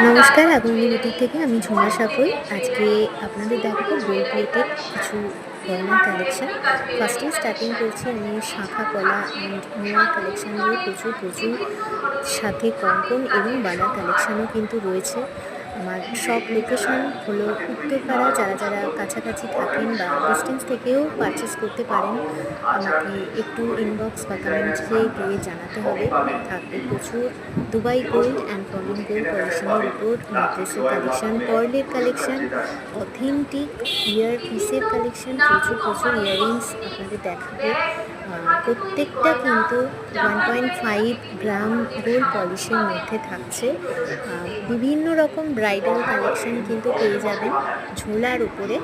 নমস্কার, আগুনের বুটিক থেকে আমি ঝুমা সাফুই। আজকে আপনাদের দেখাবো গোল্ড প্লেটেড কিছু গয়নার কালেকশন। ফার্স্টেই স্টার্টিং করছি আমি শাঁখা পলা অ্যান্ড নোয়া কালেকশন দিয়ে। প্রচুর সাথে কঙ্কন এবং বালার কালেকশানও কিন্তু রয়েছে। আমার শপ লোকেশন হলো উত্তরপাড়া। যারা কাছাকাছি থাকেন বা ডিস্টেন্স থেকেও পারচেস করতে পারেন, আমাকে একটু ইনবক্স বা কমেন্টসে গিয়ে জানাতে হবে। থাকবে প্রচুর দুবাই গোল্ড অ্যান্ড পলিন গোল্ড পলিশনের উপর নেকলেসের কালেকশান, পার্লের কালেকশান, অথেন্টিক ইয়ার পিসের কালেকশান, প্রচুর ইয়াররিংস আপনাদের দেখাবো। প্রত্যেকটা কিন্তু 1.5 গ্রাম গোল্ড পলিশের মধ্যে থাকছে। বিভিন্ন রকম ব্রাইডাল কালেকশন কিন্তু পেয়ে যাবেন ঝোলার উপরে।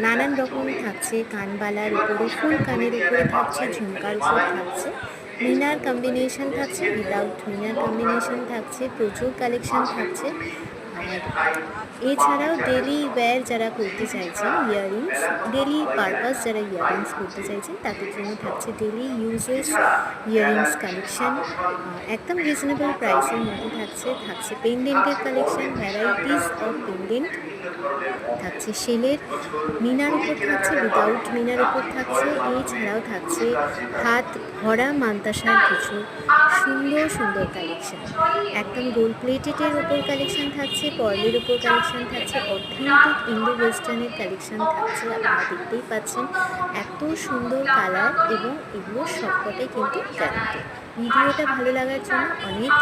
নানান রকম থাকছে, কানবালার উপরে, ফুল কানের উপরে থাকছে, ঝুমকার উপর থাকছে, মিনার কম্বিনেশন থাকছে, উইদাউট মিনার কম্বিনেশন থাকছে, প্রচুর কালেকশন থাকছে। আর এছাড়াও ডেলি ওয়্যার যারা করতে চাইছেন, ইয়াররিংস ডেলি পারপাস যারা ইয়াররিংস করতে চাইছেন তাদের জন্য থাকছে ডেলি ইউজেস ইয়াররিংস কালেকশান। একদম রিজনেবল প্রাইসের মধ্যে থাকছে পেন্ডেন্টের কালেকশান, ভ্যারাইটিস অফ পেন্ডেন্ট থাকছে, শেলের মিনার উপর থাকছে, উইদাউট মিনার উপর থাকছে। এছাড়াও থাকছে হাত ভরা মান্তাসার কিছু সুন্দর কালেকশান। একদম গোল্ড প্লেটেডের উপর কালেকশান থাকছে, পর্লের উপর কালেকশান থাকছে, অথেন্টিক ইন্ডো ওয়েস্টার্নের কালেকশান থাকছে। আপনারা দেখতেই পাচ্ছেন এত সুন্দর কালার এবং এগুলো সবকটাই কিন্তু গ্যারান্টি। ভিডিওটা ভালো লাগার জন্য অনেক